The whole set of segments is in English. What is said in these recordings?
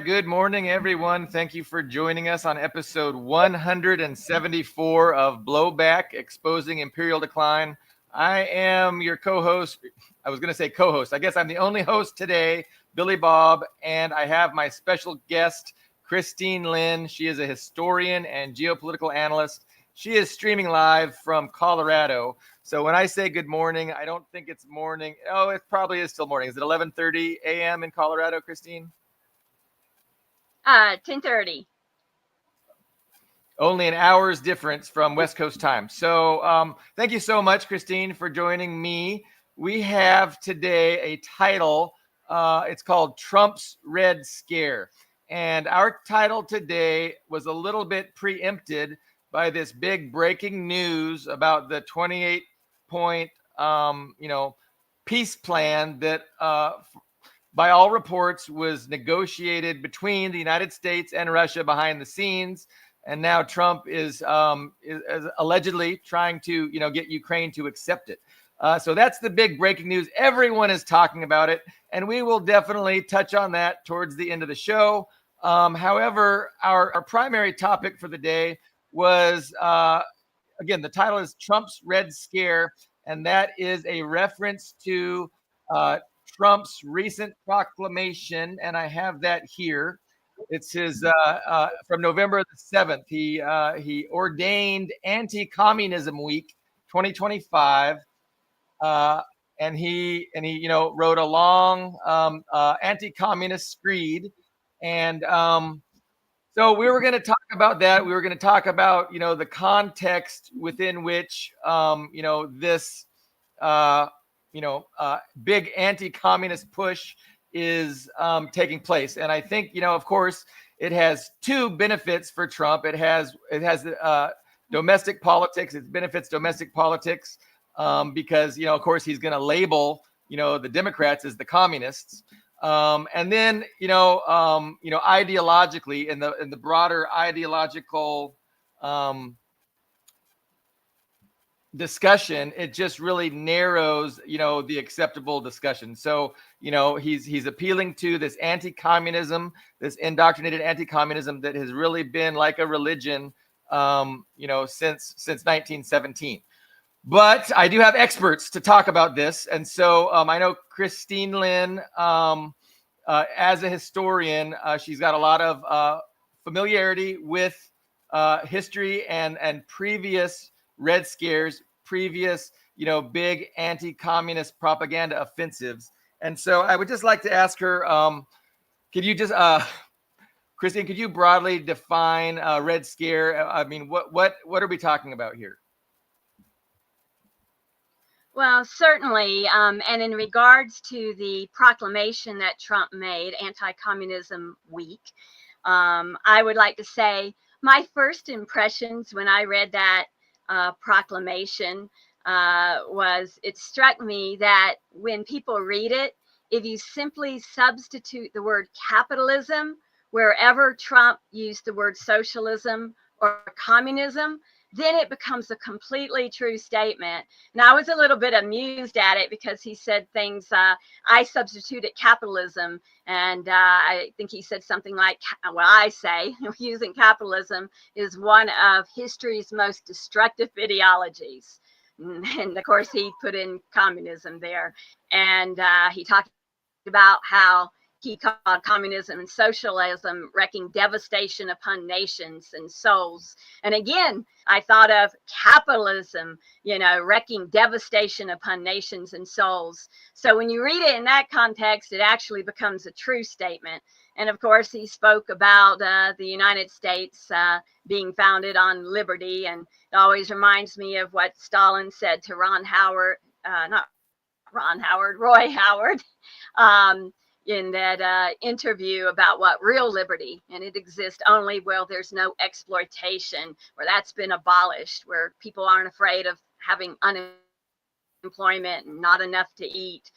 Good morning, everyone. Thank you for joining us on episode 174 of Blowback, Exposing Imperial Decline. I am your co-host. I was going to say co-host. I guess I'm the only host today, Billy Bob, and I have my special guest, Christine Lynn. She is a historian and geopolitical analyst. She is streaming live from Colorado. So when I say good morning, I don't think it's morning. Oh, it probably is still morning. Is it 11:30 a.m. in Colorado, Christine? 10:30. Only an hour's difference from West Coast time. So thank you so much, Christine, for joining me. We have today a title. It's called Trump's Red Scare. And our title today was a little bit preempted by this big breaking news about the 28-point, peace plan that, by all reports, was negotiated between the United States and Russia behind the scenes. And now Trump is allegedly trying to, get Ukraine to accept it. So that's the big breaking news. Everyone is talking about it, and we will definitely touch on that towards the end of the show. However, our primary topic for the day was, again, the title is Trump's Red Scare, and that is a reference to Trump's recent proclamation, and I have that here. It's his from November the 7th. He ordained Anti-Communism Week 2025, and he wrote a long anti-communist screed, and so we were going to talk about that. We were going to talk about the context within which this big anti-communist push is taking place. And I think, of course, it has two benefits for Trump. It has domestic politics. It benefits domestic politics because, of course, he's going to label, the Democrats as the communists. And then, ideologically, in the broader ideological discussion, it just really narrows, the acceptable discussion. So, he's appealing to this anti-communism, this indoctrinated anti-communism that has really been like a religion, since 1917. But I do have experts to talk about this, and so I know Christine Lynn, as a historian, she's got a lot of familiarity with history and previous Red Scares, previous, big anti-communist propaganda offensives. And so I would just like to ask her, could you just, Christine, could you broadly define Red Scare? I mean, what are we talking about here? Well, certainly. And in regards to the proclamation that Trump made, Anti-Communism Week, I would like to say my first impressions when I read that proclamation was it struck me that when people read it, if you simply substitute the word capitalism wherever Trump used the word socialism or communism, then it becomes a completely true statement. And I was a little bit amused at it because he said things, I substituted capitalism. And I think he said something like, well, I say using capitalism is one of history's most destructive ideologies. And of course, he put in communism there. And he talked about how he called communism and socialism wreaking devastation upon nations and souls. And again, I thought of capitalism, wreaking devastation upon nations and souls. So when you read it in that context, it actually becomes a true statement. And of course, he spoke about the United States being founded on liberty. And it always reminds me of what Stalin said to Roy Howard. In that interview about what real liberty, and it exists only where there's no exploitation, where that's been abolished, where people aren't afraid of having unemployment and not enough to eat.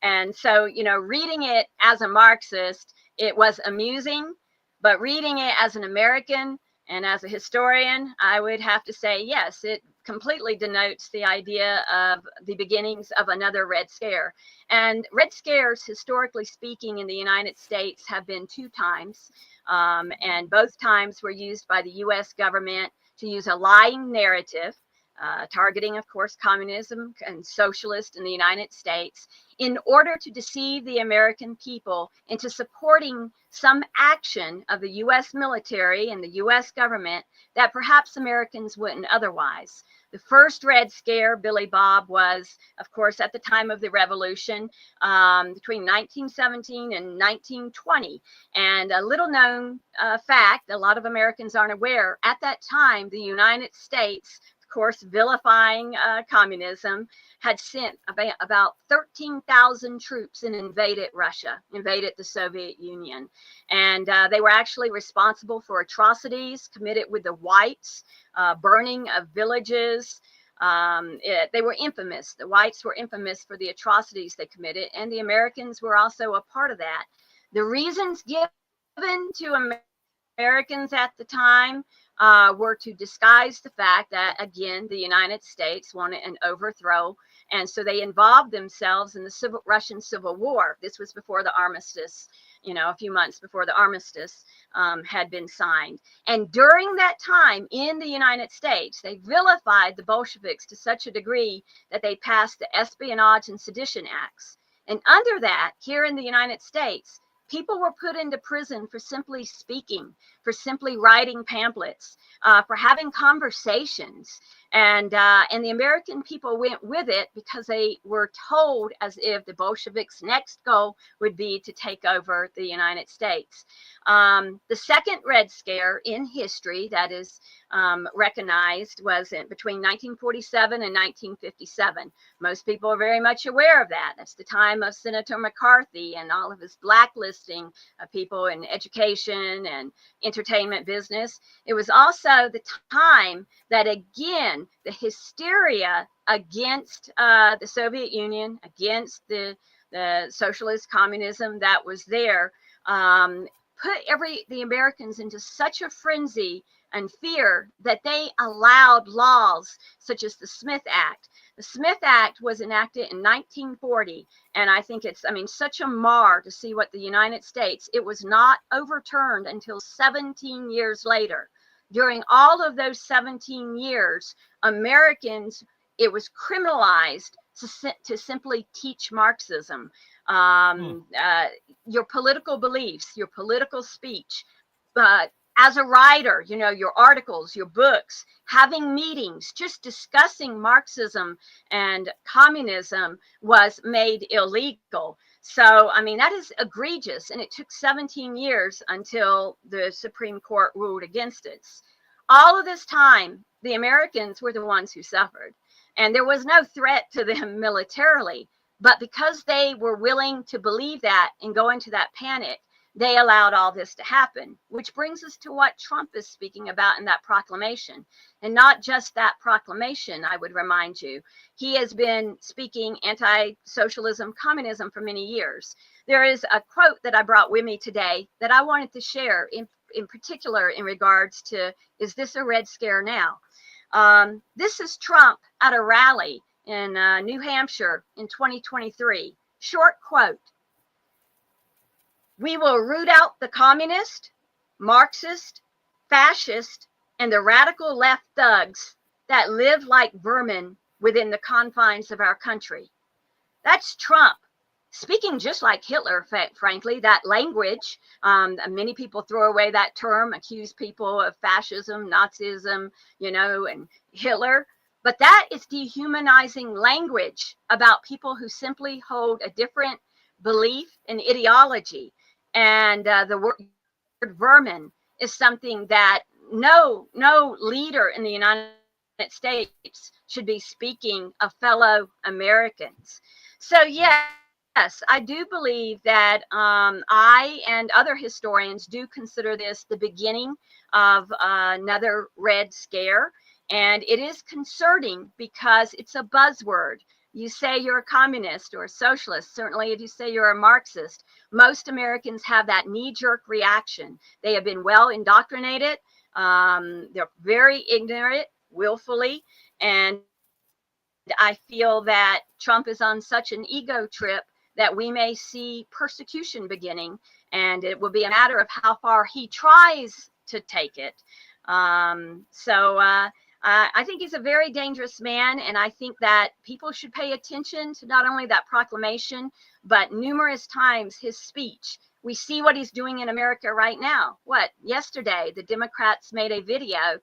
And so, reading it as a Marxist, it was amusing, but reading it as an American and as a historian, I would have to say, yes, it completely denotes the idea of the beginnings of another Red Scare. And Red Scares, historically speaking, in the United States have been 2 times. And both times were used by the US government to use a lying narrative, targeting, of course, communism and socialist in the United States, in order to deceive the American people into supporting some action of the US military and the US government that perhaps Americans wouldn't otherwise. The first Red Scare, Billy Bob, was, of course, at the time of the Revolution, between 1917 and 1920. And a little known fact, a lot of Americans aren't aware, at that time, the United States, of course, vilifying communism, had sent about 13,000 troops and invaded Russia, invaded the Soviet Union. And they were actually responsible for atrocities committed with the whites, burning of villages. They were infamous. The whites were infamous for the atrocities they committed, and the Americans were also a part of that. The reasons given to Americans at the time were to disguise the fact that, again, the United States wanted an overthrow. And so they involved themselves in the Russian Civil War. This was before the armistice, a few months before the armistice had been signed. And during that time in the United States, they vilified the Bolsheviks to such a degree that they passed the Espionage and Sedition Acts. And under that, here in the United States, people were put into prison for simply speaking, for simply writing pamphlets, for having conversations. And the American people went with it because they were told as if the Bolsheviks' next goal would be to take over the United States. The second Red Scare in history that is recognized was between 1947 and 1957. Most people are very much aware of that. That's the time of Senator McCarthy and all of his blacklisting of people in education and entertainment business. It was also the time that, again, the hysteria against the Soviet Union, against the socialist communism that was there, put the Americans into such a frenzy and fear that they allowed laws such as the Smith Act. The Smith Act was enacted in 1940, and I think it's, such a mar to see what the United States, it was not overturned until 17 years later. During all of those 17 years, Americans, it was criminalized to simply teach Marxism. Your political beliefs, your political speech, but as a writer, your articles, your books, having meetings, just discussing Marxism and communism was made illegal. So, that is egregious. And it took 17 years until the Supreme Court ruled against it. All of this time, the Americans were the ones who suffered. And there was no threat to them militarily. But because they were willing to believe that and go into that panic, they allowed all this to happen, which brings us to what Trump is speaking about in that proclamation. And not just that proclamation, I would remind you. He has been speaking anti-socialism, communism for many years. There is a quote that I brought with me today that I wanted to share in particular in regards to, is this a Red Scare now? This is Trump at a rally in New Hampshire in 2023. Short quote. "We will root out the communist, Marxist, fascist, and the radical left thugs that live like vermin within the confines of our country." That's Trump speaking just like Hitler, frankly, that language. Many people throw away that term, accuse people of fascism, Nazism, and Hitler. But that is dehumanizing language about people who simply hold a different belief and ideology. And the word vermin is something that no leader in the United States should be speaking of fellow Americans. So yes, I do believe that I and other historians do consider this the beginning of another Red Scare. And it is concerning because it's a buzzword. You say you're a communist or a socialist, certainly if you say you're a Marxist, most Americans have that knee-jerk reaction. They have been well indoctrinated. They're very ignorant willfully. And I feel that Trump is on such an ego trip that we may see persecution beginning, and it will be a matter of how far he tries to take it. I think he's a very dangerous man, and I think that people should pay attention to not only that proclamation, but numerous times his speech. We see what he's doing in America right now. Yesterday, the Democrats made a video,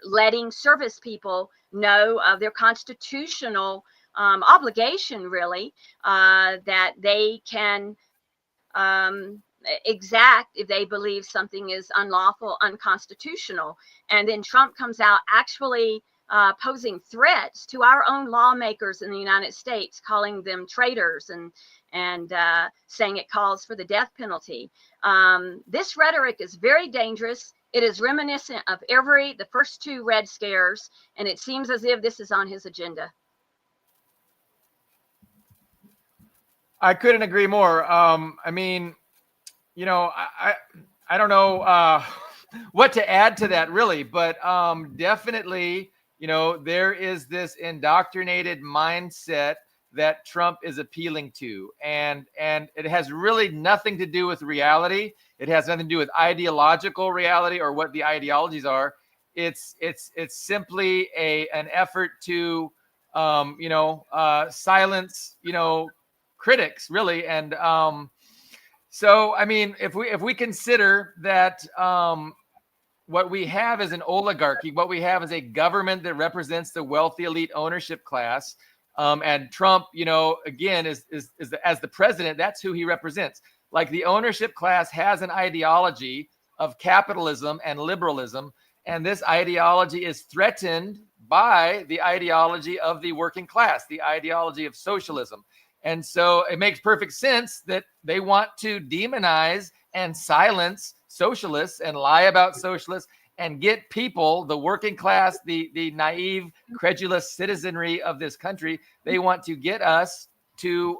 letting service people know of their constitutional obligation, really, that they can exact if they believe something is unlawful, unconstitutional. And then Trump comes out actually posing threats to our own lawmakers in the United States, calling them traitors and saying it calls for the death penalty. This rhetoric is very dangerous. It is reminiscent of the first two Red Scares, and it seems as if this is on his agenda. I couldn't agree more. I don't know what to add to that, really, but definitely, there is this indoctrinated mindset that Trump is appealing to, and it has really nothing to do with reality. It has nothing to do with ideological reality or what the ideologies are. It's simply an effort to silence critics, really. And so I mean, if we consider that what we have is an oligarchy, what we have is a government that represents the wealthy elite ownership class, and Trump, again, is as the president, that's who he represents. Like, the ownership class has an ideology of capitalism and liberalism, and this ideology is threatened by the ideology of the working class, the ideology of socialism. And so it makes perfect sense that they want to demonize and silence socialists and lie about socialists and get people, the working class, the naive, credulous citizenry of this country, they want to get us to,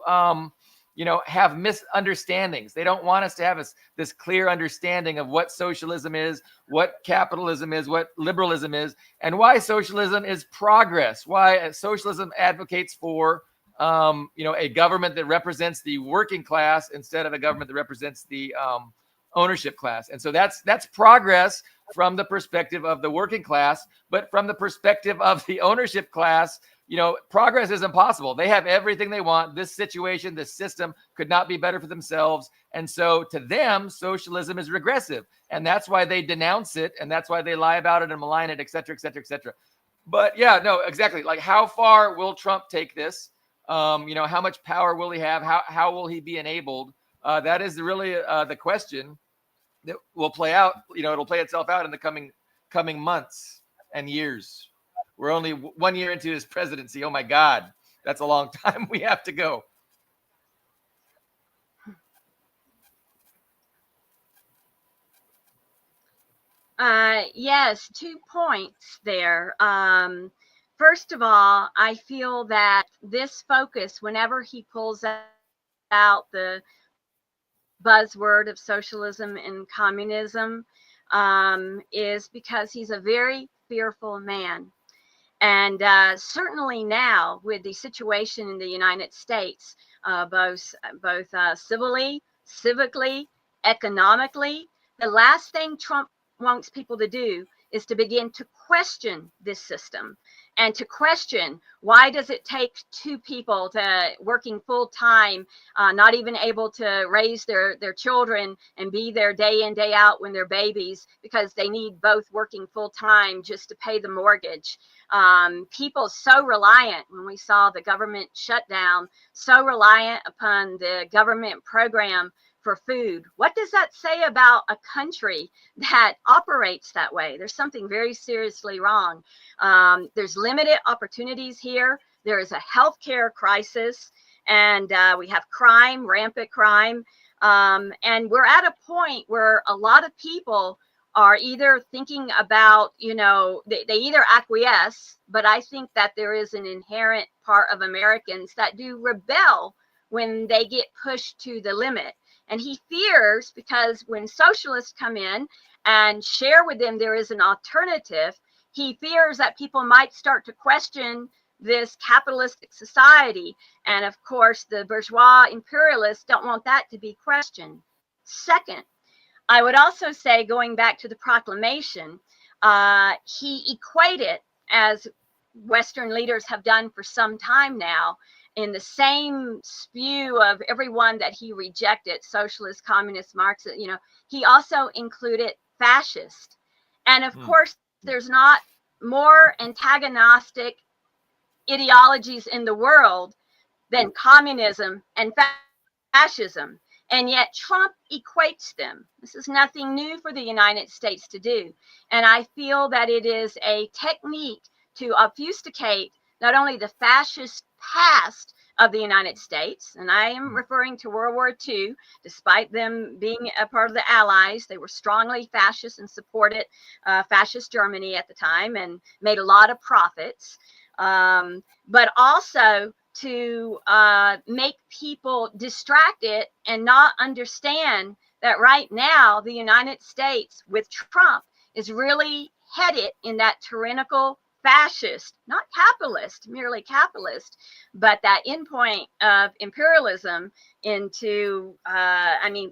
have misunderstandings. They don't want us to have this clear understanding of what socialism is, what capitalism is, what liberalism is, and why socialism is progress, why socialism advocates for a government that represents the working class instead of a government that represents the ownership class. And so that's progress from the perspective of the working class, but from the perspective of the ownership class, progress is impossible. They have everything they want. This situation, this system could not be better for themselves. And so to them, socialism is regressive. And that's why they denounce it. And that's why they lie about it and malign it, et cetera, et cetera, et cetera. But yeah, no, exactly. Like, how far will Trump take this? How much power will he have? How will he be enabled? That is really the question that will play out. It'll play itself out in the coming months and years. We're only 1 year into his presidency. Oh my God, that's a long time we have to go. Yes, 2 points there. First of all, I feel that this focus, whenever he pulls out the buzzword of socialism and communism, is because he's a very fearful man. And certainly now, with the situation in the United States, both civilly, civically, economically, the last thing Trump wants people to do is to begin to question this system and to question, why does it take two people to working full time, not even able to raise their children and be there day in, day out when they're babies, because they need both working full time just to pay the mortgage. People so reliant, when we saw the government shutdown, so reliant upon the government program for food. What does that say about a country that operates that way? There's something very seriously wrong. There's limited opportunities here. There is a healthcare crisis, and we have crime, rampant crime. And we're at a point where a lot of people are either thinking about, they either acquiesce, but I think that there is an inherent part of Americans that do rebel when they get pushed to the limit. And he fears, because when socialists come in and share with them there is an alternative, he fears that people might start to question this capitalistic society. And of course, the bourgeois imperialists don't want that to be questioned. Second, I would also say, going back to the proclamation, he equated, as Western leaders have done for some time now, in the same spew of everyone that he rejected, socialist, communist, Marxist, he also included fascist. And of course, there's not more antagonistic ideologies in the world than communism and fascism. And yet Trump equates them. This is nothing new for the United States to do. And I feel that it is a technique to obfuscate not only the fascist past of the United States, and I am referring to World War II, despite them being a part of the Allies, they were strongly fascist and supported fascist Germany at the time and made a lot of profits. But also to make people distracted and not understand that right now the United States with Trump is really headed in that tyrannical fascist, not capitalist, merely capitalist, but that endpoint of imperialism into,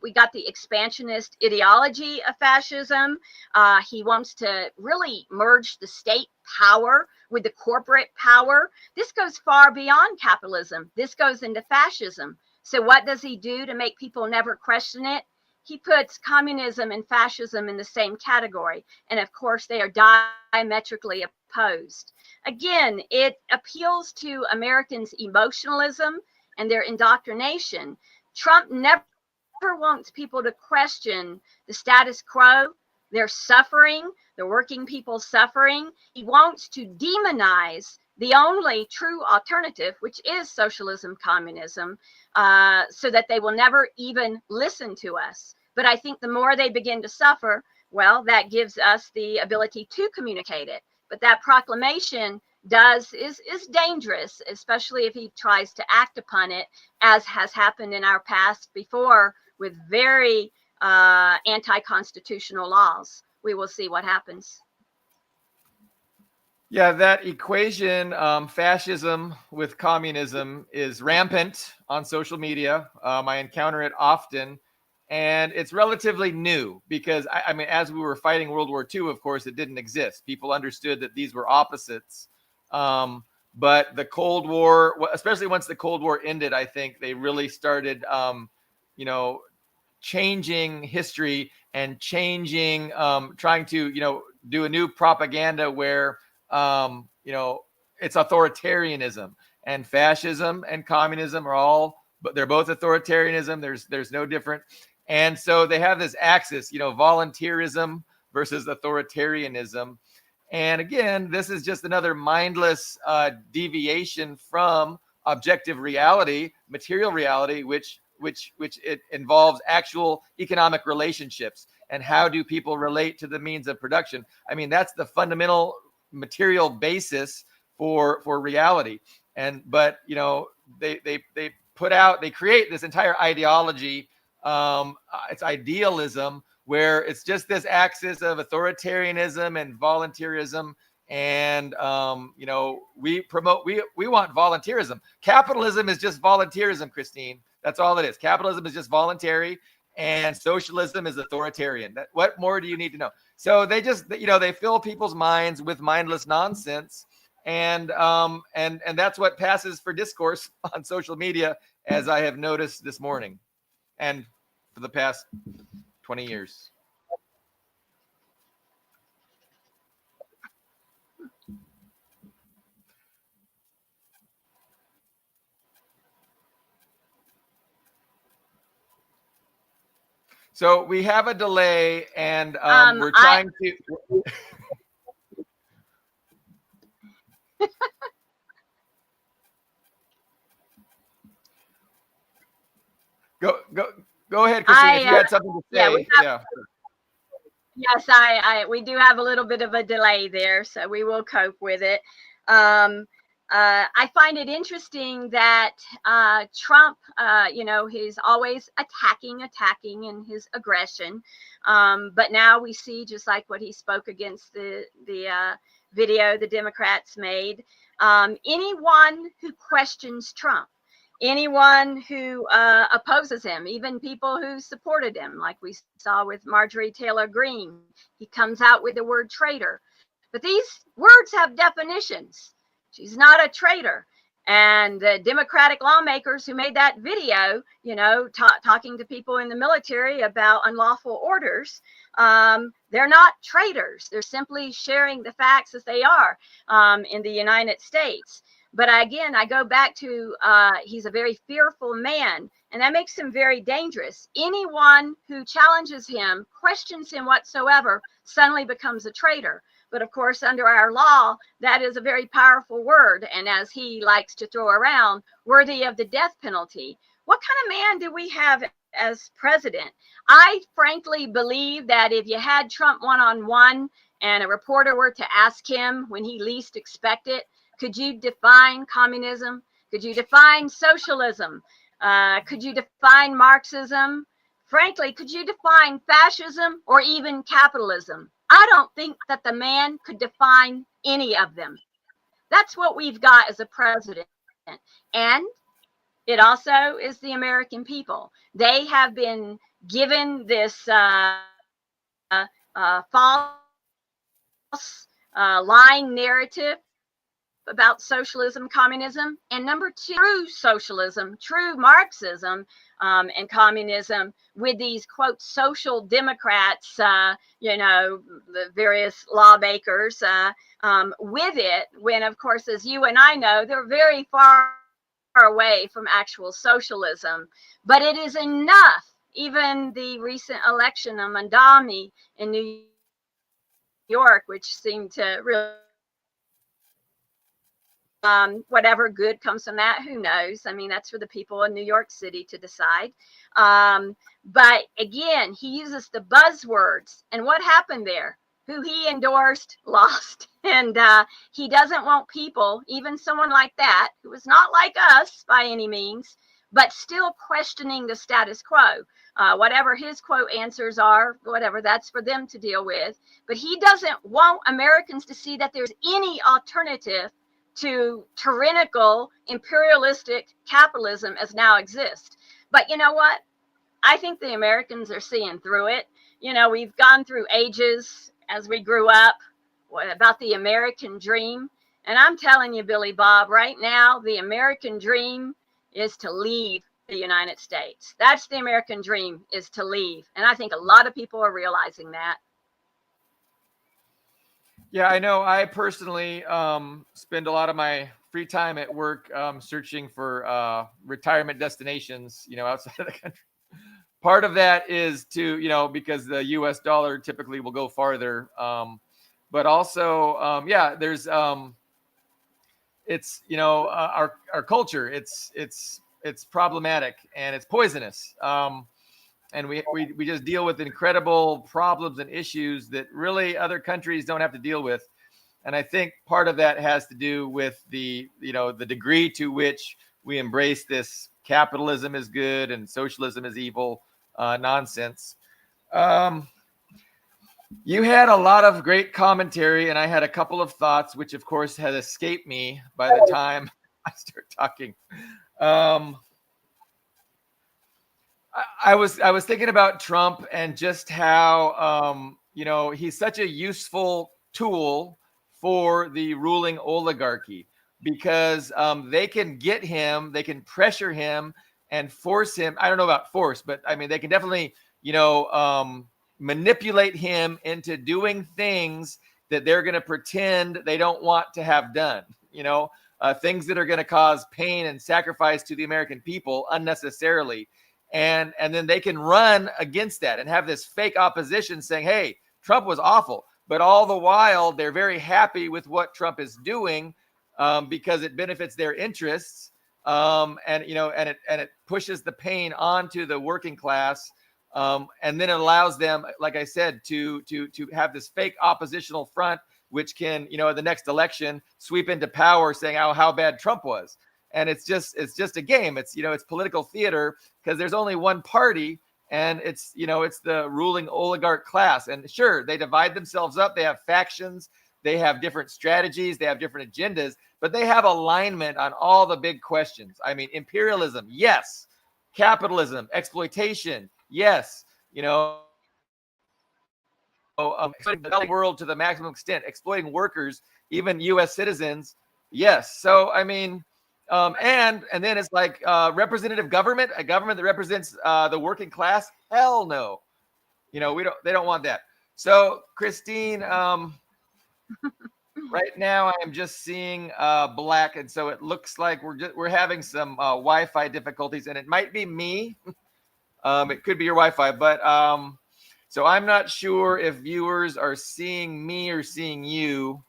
we got the expansionist ideology of fascism. He wants to really merge the state power with the corporate power. This goes far beyond capitalism. This goes into fascism. So what does he do to make people never question it? He puts communism and fascism in the same category. And of course, they are diametrically opposed. Again, it appeals to Americans' emotionalism and their indoctrination. Trump never wants people to question the status quo, their suffering, the working people's suffering. He wants to demonize the only true alternative, which is socialism, communism, so that they will never even listen to us. But I think the more they begin to suffer, well, that gives us the ability to communicate it. But that proclamation is dangerous, especially if he tries to act upon it, as has happened in our past before with very anti-constitutional laws. We will see what happens. Yeah, that equation, fascism with communism, is rampant on social media. I encounter it often, and it's relatively new because, as we were fighting World War II, of course, it didn't exist. People understood that these were opposites. But the Cold War, especially once the Cold War ended, I think they really started, changing history and changing, trying to, do a new propaganda where, it's authoritarianism, and fascism and communism but they're both authoritarianism. There's no different. And so they have this axis, volunteerism versus authoritarianism. And again, this is just another mindless deviation from objective reality, material reality, which it involves actual economic relationships and how do people relate to the means of production. That's the fundamental material basis for reality. But they create this entire ideology. It's idealism, where it's just this axis of authoritarianism and volunteerism. And we want volunteerism. Capitalism is just volunteerism, Christine. That's all it is. Capitalism is just voluntary, and socialism is authoritarian. What more do you need to know? So they just, they fill people's minds with mindless nonsense, and that's what passes for discourse on social media, as I have noticed this morning, and for the past 20 years. So we have a delay, and we're trying to. Go ahead, Christine. If you had something to say, yeah. Yes, we do have a little bit of a delay there, so we will cope with it. I find it interesting that Trump, he's always attacking in his aggression. But now we see, just like what he spoke against the video the Democrats made. Anyone who questions Trump, anyone who opposes him, even people who supported him, like we saw with Marjorie Taylor Greene, he comes out with the word traitor. But these words have definitions. She's not a traitor. And the Democratic lawmakers who made that video, talking to people in the military about unlawful orders, they're not traitors. They're simply sharing the facts as they are in the United States. But again, I go back to he's a very fearful man, and that makes him very dangerous. Anyone who challenges him, questions him whatsoever, suddenly becomes a traitor. But of course, under our law, that is a very powerful word. And as he likes to throw around, worthy of the death penalty. What kind of man do we have as president? I frankly believe that if you had Trump one-on-one and a reporter were to ask him when he least expected, could you define communism? Could you define socialism? Could you define Marxism? Frankly, could you define fascism or even capitalism? I don't think that the man could define any of them. That's what we've got as a president. And it also is the American people. They have been given this false, lying narrative about socialism, communism, and number two, true socialism, true Marxism, and communism with these, quote, social democrats, the various lawmakers with it, when, of course, as you and I know, they're very far away from actual socialism. But it is enough. Even the recent election of Mandami in New York, which seemed to really whatever good comes from that, who knows? I mean, that's for the people in New York City to decide. But again, he uses the buzzwords. And what happened there? Who he endorsed lost. And he doesn't want people, even someone like that, who is not like us by any means, but still questioning the status quo. Whatever his quote answers are, whatever, that's for them to deal with. But he doesn't want Americans to see that there's any alternative to tyrannical, imperialistic capitalism as now exists. But you know what? I think the Americans are seeing through it. We've gone through ages as we grew up about the American dream. And I'm telling you, Billy Bob, right now, the American dream is to leave the United States. That's the American dream, is to leave. And I think a lot of people are realizing that. Yeah, I know. I personally spend a lot of my free time at work searching for retirement destinations, outside of the country. Part of that is to, because the U.S. dollar typically will go farther. But also, there's it's, our culture. It's problematic and it's poisonous. And we just deal with incredible problems and issues that really other countries don't have to deal with. And I think part of that has to do with the degree to which we embrace this capitalism is good and socialism is evil nonsense. You had a lot of great commentary, and I had a couple of thoughts, which of course had escaped me by the time I start talking. I was thinking about Trump and just how he's such a useful tool for the ruling oligarchy, because they can get him, they can pressure him and force him. I don't know about force, but I mean, they can definitely manipulate him into doing things that they're going to pretend they don't want to have done. Things that are going to cause pain and sacrifice to the American people unnecessarily. And then they can run against that and have this fake opposition saying, hey, Trump was awful. But all the while, they're very happy with what Trump is doing because it benefits their interests. And it pushes the pain onto the working class. And then it allows them, like I said, to have this fake oppositional front, which can, at the next election, sweep into power saying how bad Trump was. And it's just a game. It's, it's political theater because there's only one party, and it's the ruling oligarch class. And sure, they divide themselves up. They have factions. They have different strategies, they have different agendas, but they have alignment on all the big questions. I mean, imperialism, yes. Capitalism, exploitation, yes. Exploiting the world to the maximum extent, exploiting workers, even U.S. citizens, yes. So I mean, and then it's like representative government, a government that represents the working class. Hell no, they don't want that. So Christine, right now I am just seeing black, and so it looks like we're having some Wi-Fi difficulties, and it might be me. It could be your Wi-Fi, but so I'm not sure if viewers are seeing me or seeing you.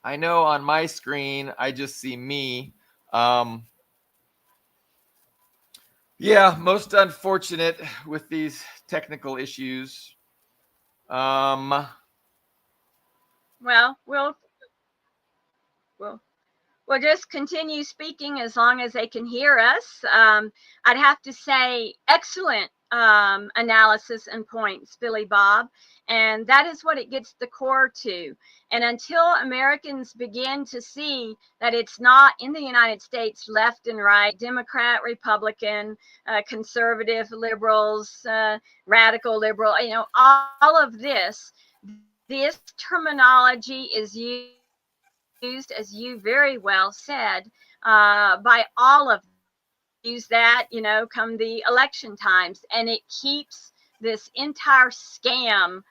I know on my screen I just see me. Yeah, most unfortunate with these technical issues. Well, we'll just continue speaking as long as they can hear us. I'd have to say excellent analysis and points, Billy Bob. And that is what it gets the core to. And until Americans begin to see that it's not in the United States left and right, Democrat, Republican, conservative, liberals, radical liberal, all of this terminology is used, as you very well said, by all of them. Use that, come the election times, and it keeps this entire scam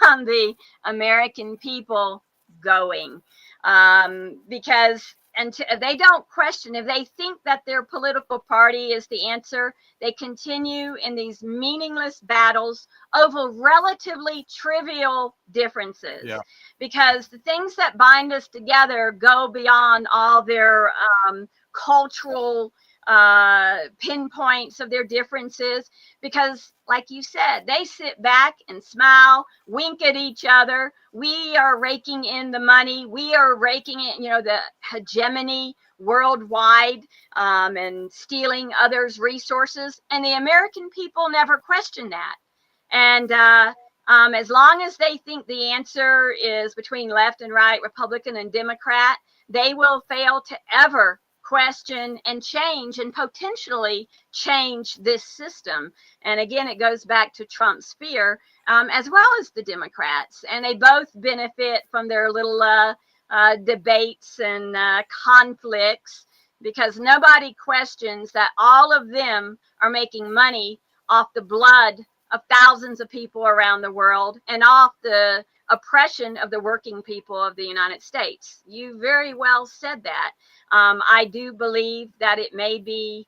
on the American people going, because they don't question. If they think that their political party is the answer, they continue in these meaningless battles over relatively trivial differences. Yeah. Because the things that bind us together go beyond all their cultural pinpoints of their differences, because like you said, they sit back and smile, wink at each other. We are raking in the money, we are raking in the hegemony worldwide, and stealing others' resources, and the American people never question that. And as long as they think the answer is between left and right, Republican and Democrat, they will fail to ever question and change and potentially change this system. And again, it goes back to Trump's fear, as well as the Democrats. And they both benefit from their little debates and conflicts, because nobody questions that all of them are making money off the blood of thousands of people around the world and off the oppression of the working people of the United States. You very well said that. I do believe that it may be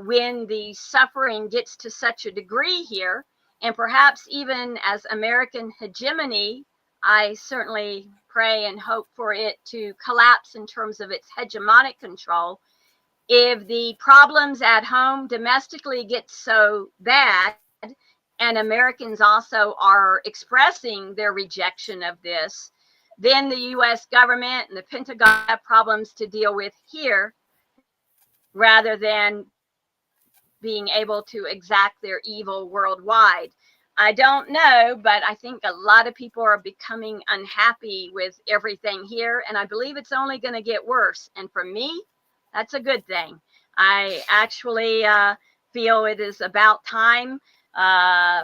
when the suffering gets to such a degree here, and perhaps even as American hegemony, I certainly pray and hope for it to collapse in terms of its hegemonic control. If the problems at home domestically get so bad, and Americans also are expressing their rejection of this, then the U.S. government and the Pentagon have problems to deal with here, rather than being able to exact their evil worldwide. I don't know, but I think a lot of people are becoming unhappy with everything here, and I believe it's only going to get worse. And for me, that's a good thing. I actually feel it is about time,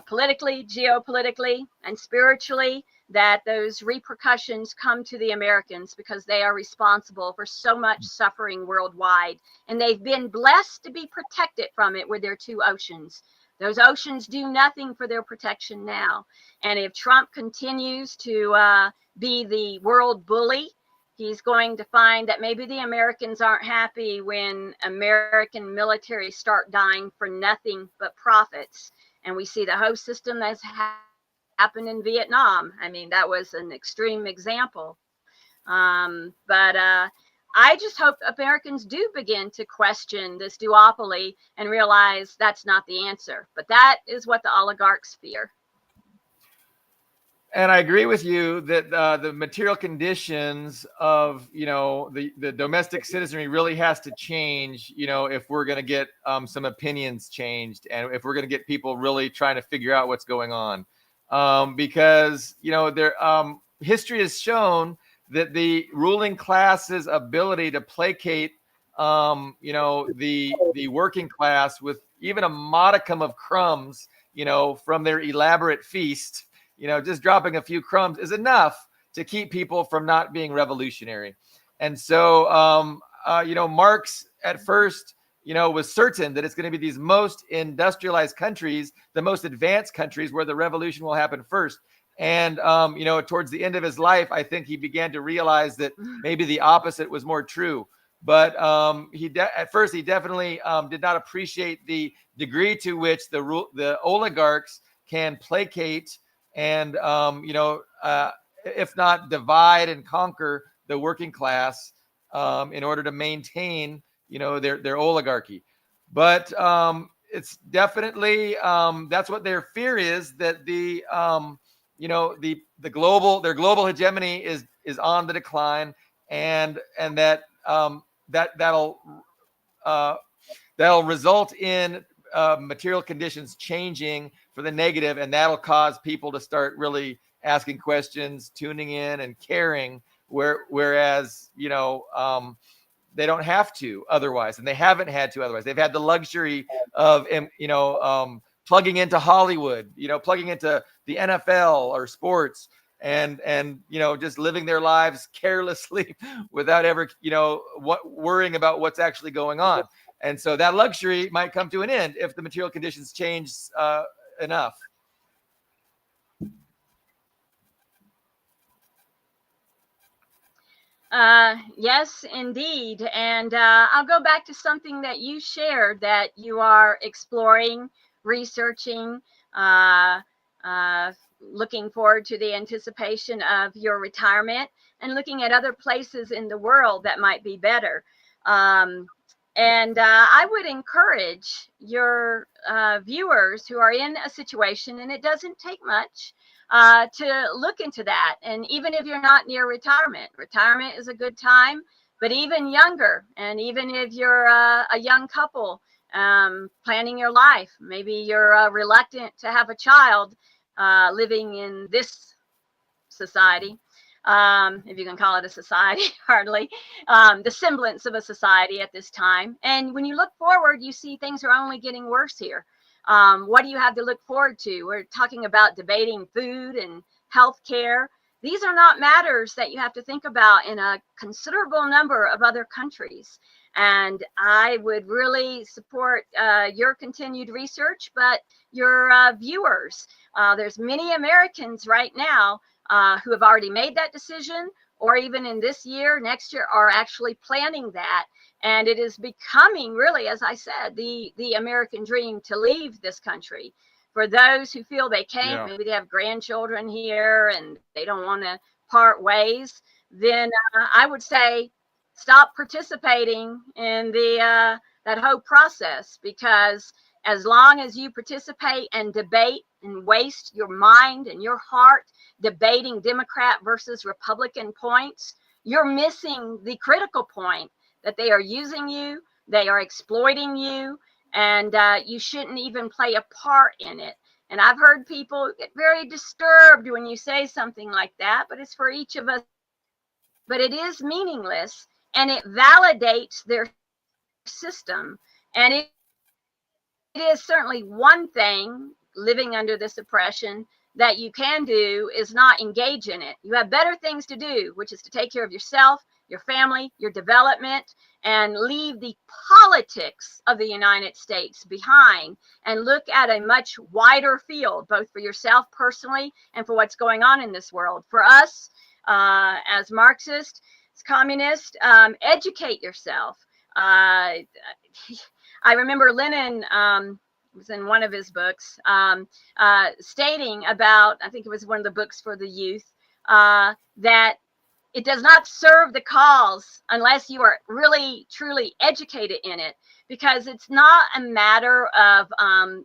politically, geopolitically, and spiritually, that those repercussions come to the Americans, because they are responsible for so much suffering worldwide, and they've been blessed to be protected from it with their two oceans. Those oceans do nothing for their protection now. And if Trump continues to be the world bully, he's going to find that maybe the Americans aren't happy when American military start dying for nothing but profits. And we see the host system that's happened in Vietnam. I mean, that was an extreme example. But I just hope Americans do begin to question this duopoly and realize that's not the answer. But that is what the oligarchs fear. And I agree with you that the material conditions of, the domestic citizenry really has to change, if we're going to get some opinions changed, and if we're going to get people really trying to figure out what's going on. because history has shown that the ruling class's ability to placate the working class with even a modicum of crumbs, from their elaborate feast, just dropping a few crumbs is enough to keep people from not being revolutionary. And so, Marx at first, was certain that it's going to be these most industrialized countries, the most advanced countries, where the revolution will happen first. And, towards the end of his life, I think he began to realize that maybe the opposite was more true. But at first, he definitely did not appreciate the degree to which the oligarchs can placate and, if not divide and conquer the working class in order to maintain, their oligarchy. But it's definitely that's what their fear is, that their global hegemony is on the decline, and that that'll result in material conditions changing for the negative, and that'll cause people to start really asking questions, tuning in, and caring. Whereas they don't have to otherwise, and they haven't had to otherwise. They've had the luxury of plugging into Hollywood, plugging into the NFL or sports, and just living their lives carelessly without ever worrying about what's actually going on. And so that luxury might come to an end if the material conditions change enough. Yes, indeed. And I'll go back to something that you shared, that you are exploring, researching, looking forward to the anticipation of your retirement, and looking at other places in the world that might be better. And I would encourage your viewers who are in a situation, and it doesn't take much, to look into that. And even if you're not near retirement is a good time, but even younger, and even if you're a young couple planning your life, maybe you're reluctant to have a child living in this society, if you can call it a society, hardly, the semblance of a society at this time. And when you look forward, you see things are only getting worse here. What do you have to look forward to? We're talking about debating food and health care. These are not matters that you have to think about in a considerable number of other countries. And I would really support your continued research, but your viewers. There's many Americans right now who have already made that decision, or even in this year, next year, are actually planning that. And it is becoming, really, as I said, the American dream to leave this country. For those who feel they can't, maybe they have grandchildren here and they don't want to part ways, then I would say stop participating in that whole process, because as long as you participate and debate and waste your mind and your heart debating Democrat versus Republican points, you're missing the critical point, that they are using you, they are exploiting you, and you shouldn't even play a part in it. And I've heard people get very disturbed when you say something like that, but it's for each of us. But it is meaningless, and it validates their system. And it is certainly one thing, living under this oppression, that you can do is not engage in it. You have better things to do, which is to take care of yourself, your family, your development, and leave the politics of the United States behind, and look at a much wider field, both for yourself personally and for what's going on in this world. For us, as Marxists, as communists, educate yourself. I remember Lenin was in one of his books stating about, I think it was one of the books for the youth, that it does not serve the cause unless you are really, truly educated in it, because it's not a matter of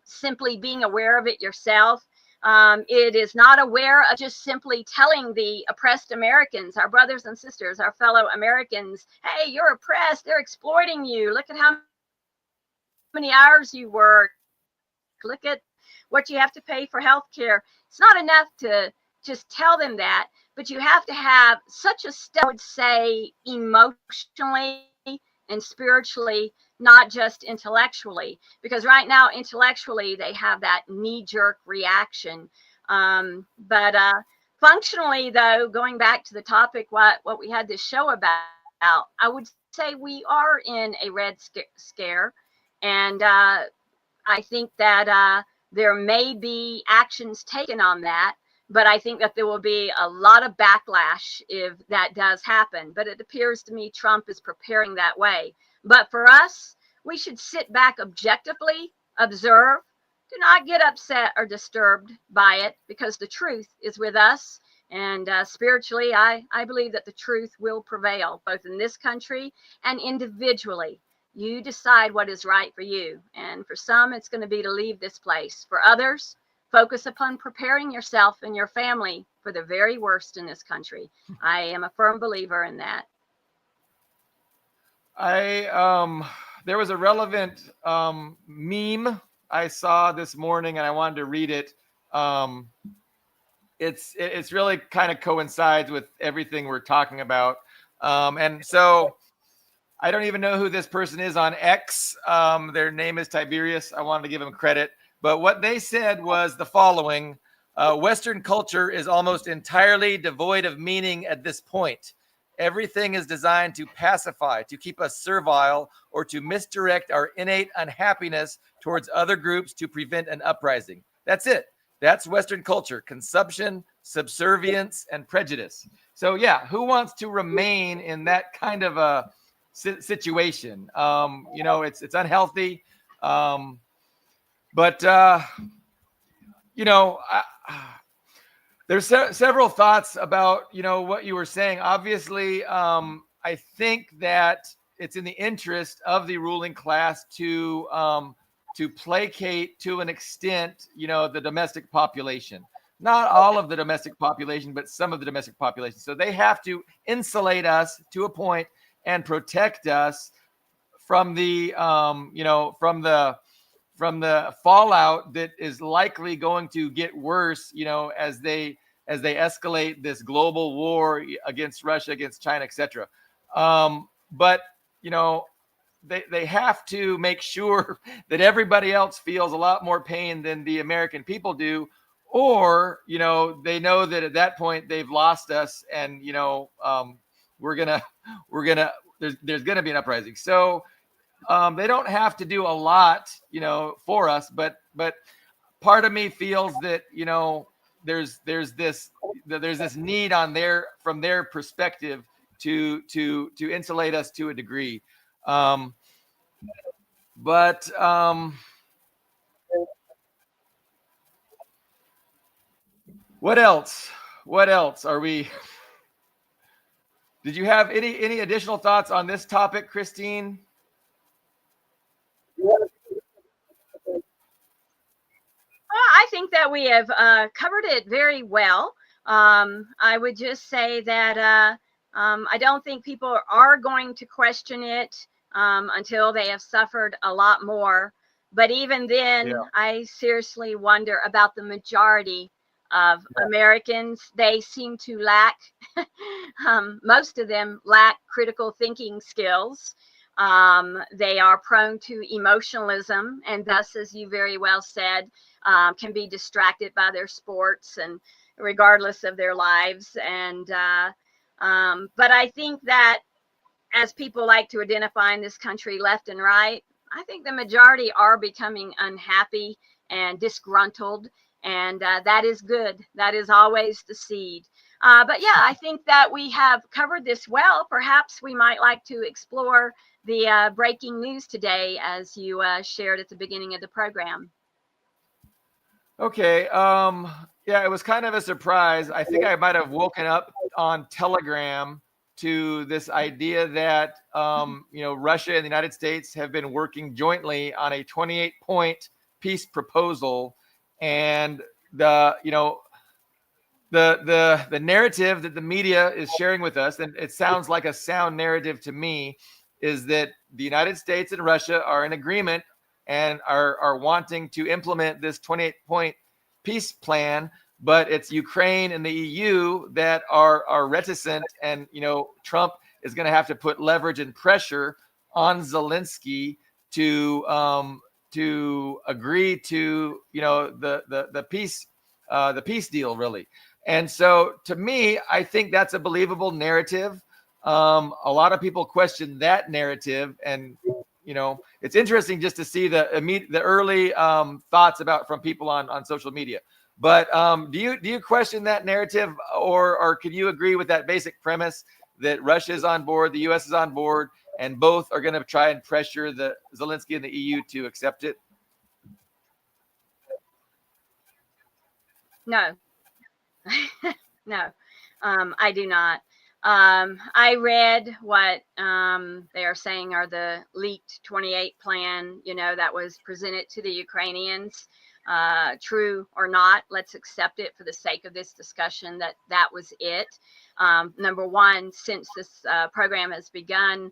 simply being aware of it yourself. It is not aware of just simply telling the oppressed Americans, our brothers and sisters, our fellow Americans, hey, you're oppressed, they're exploiting you, look at how many hours you work, look at what you have to pay for health care. It's not enough to just tell them that, but you have to have such a step, I would say, emotionally and spiritually, not just intellectually, because right now intellectually they have that knee-jerk reaction. But functionally, though, going back to the topic, what we had this show about, I would say we are in a red scare, and I think that there may be actions taken on that, but I think that there will be a lot of backlash if that does happen. But it appears to me Trump is preparing that way. But for us, we should sit back objectively, observe, do not get upset or disturbed by it, because the truth is with us. And spiritually, I believe that the truth will prevail, both in this country and individually. You decide what is right for you. And for some, it's going to be to leave this place. For others, focus upon preparing yourself and your family for the very worst in this country. I am a firm believer in that. There was a relevant meme I saw this morning, and I wanted to read it. It's really kind of coincides with everything we're talking about. And so I don't even know who this person is on X. Their name is Tiberius. I wanted to give them credit. But what they said was the following: Western culture is almost entirely devoid of meaning at this point. Everything is designed to pacify, to keep us servile, or to misdirect our innate unhappiness towards other groups to prevent an uprising. That's it. That's Western culture: consumption, subservience, and prejudice. So yeah, who wants to remain in that kind of a situation? It's unhealthy. But there's several thoughts about, what you were saying. Obviously, I think that it's in the interest of the ruling class to placate to an extent, the domestic population. Not all of the domestic population, but some of the domestic population. So they have to insulate us to a point and protect us from the, from the fallout that is likely going to get worse, as they escalate this global war against Russia, against China, etc. But they have to make sure that everybody else feels a lot more pain than the American people do, or they know that at that point they've lost us, and we're gonna there's gonna be an uprising. So they don't have to do a lot, for us, but part of me feels that there's this need from their perspective to insulate us to a degree. But what else? What else are we? Did you have any additional thoughts on this topic, Christine? I think that we have covered it very well. I would just say that I don't think people are going to question it until they have suffered a lot more. But even then, I seriously wonder about the majority of Americans. They seem to lack, most of them lack critical thinking skills. They are prone to emotionalism, and thus, as you very well said, can be distracted by their sports and regardless of their lives. And but I think that, as people like to identify in this country, left and right, I think the majority are becoming unhappy and disgruntled, and that is good. That is always the seed. But yeah, I think that we have covered this well. Perhaps we might like to explore the breaking news today, as you shared at the beginning of the program. Okay. Yeah, it was kind of a surprise. I think I might have woken up on Telegram to this idea that Russia and the United States have been working jointly on a 28-point peace proposal, and the narrative that the media is sharing with us, and it sounds like a sound narrative to me, is that the United States and Russia are in agreement and are wanting to implement this 28-point peace plan, but it's Ukraine and the EU that are reticent, and Trump is going to have to put leverage and pressure on Zelensky to agree to the peace deal, really. And so, to me, I think that's a believable narrative. A lot of people question that narrative, and it's interesting just to see the early thoughts from people on social media. But do you question that narrative, or can you agree with that basic premise that Russia is on board, the U.S. is on board, and both are going to try and pressure the Zelensky and the EU to accept it? No, no, I do not. I read what they are saying are the leaked 28 plan, that was presented to the Ukrainians. True or not, let's accept it for the sake of this discussion that was it. Number one, since this program has begun,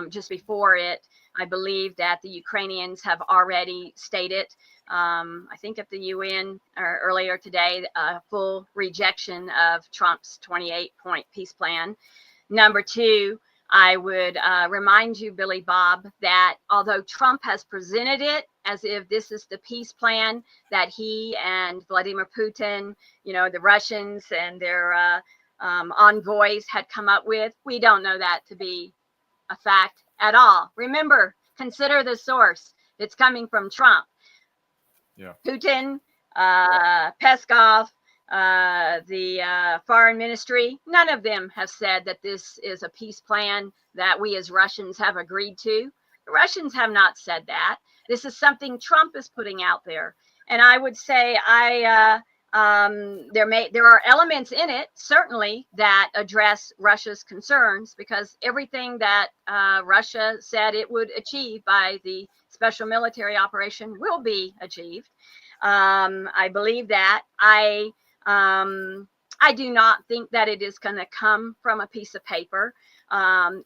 just before it, I believe that the Ukrainians have already stated, I think at the UN or earlier today, a full rejection of Trump's 28-point peace plan. Number two, I would remind you, Billy Bob, that although Trump has presented it as if this is the peace plan that he and Vladimir Putin, the Russians and their envoys had come up with, we don't know that to be a fact at all. Remember, consider the source. It's coming from Trump. Yeah. Putin, Peskov, the foreign ministry, none of them have said that this is a peace plan that we as Russians have agreed to. The Russians have not said that. This is something Trump is putting out there. And I would say there are elements in it, certainly, that address Russia's concerns, because everything that Russia said it would achieve by the special military operation will be achieved. I believe that. I do not think that it is going to come from a piece of paper.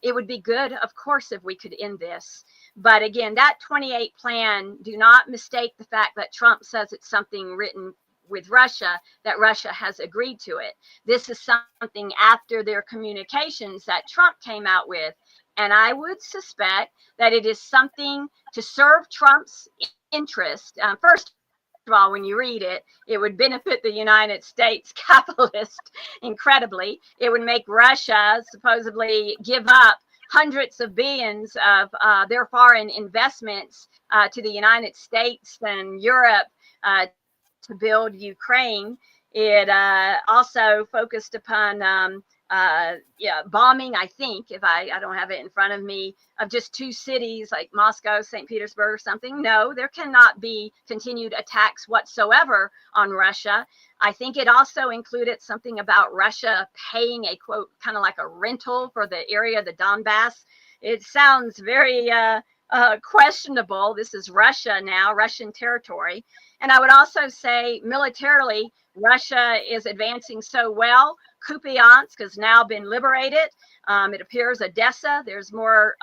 It would be good, of course, if we could end this. But again, that 28 plan, do not mistake the fact that Trump says it's something written with Russia, that Russia has agreed to it. This is something after their communications that Trump came out with. And I would suspect that it is something to serve Trump's interest. First of all, when you read it, it would benefit the United States capitalist incredibly. It would make Russia supposedly give up hundreds of billions of their foreign investments to the United States and Europe to build Ukraine. It also focused upon bombing, I think, if I don't have it in front of me, of just two cities like Moscow, St. Petersburg or something. No, there cannot be continued attacks whatsoever on Russia. I think it also included something about Russia paying a, quote, kind of like a rental for the area, the Donbass. It sounds very questionable. This is Russia now, Russian territory. And I would also say militarily, Russia is advancing so well. Kupiansk has now been liberated. It appears Odessa, there's more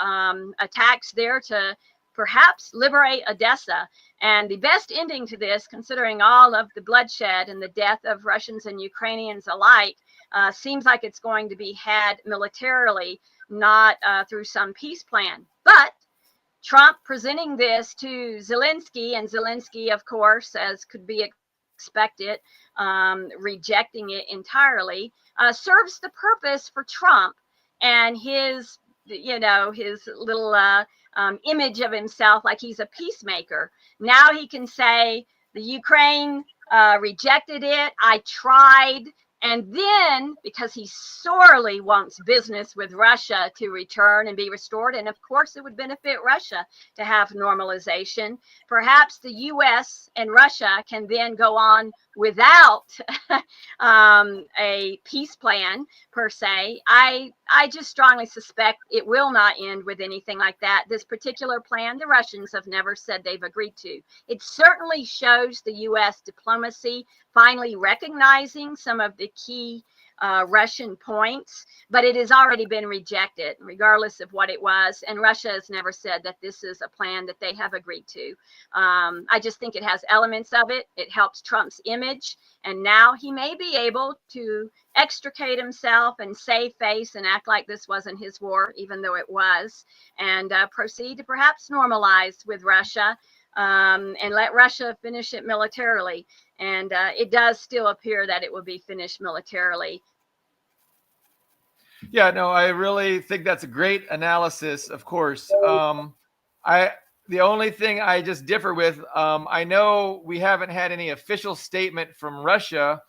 attacks there to perhaps liberate Odessa. And the best ending to this, considering all of the bloodshed and the death of Russians and Ukrainians alike, seems like it's going to be had militarily, not through some peace plan. But Trump presenting this to Zelensky, and Zelensky, of course, as could be expected, rejecting it entirely, serves the purpose for Trump and his, his little image of himself like he's a peacemaker. Now he can say the Ukraine rejected it. I tried. And then, because he sorely wants business with Russia to return and be restored, and of course it would benefit Russia to have normalization, perhaps the U.S. and Russia can then go on without a peace plan per se. I just strongly suspect it will not end with anything like that. This particular plan, the Russians have never said they've agreed to. It certainly shows the U.S. diplomacy finally recognizing some of the key Russian points, but it has already been rejected, regardless of what it was. And Russia has never said that this is a plan that they have agreed to. I just think it has elements of it. It helps Trump's image. And now he may be able to extricate himself and save face and act like this wasn't his war, even though it was, and proceed to perhaps normalize with Russia. And let Russia finish it militarily. And it does still appear that it will be finished militarily. Yeah, no, I really think that's a great analysis, of course. The only thing I just differ with, I know we haven't had any official statement from Russia,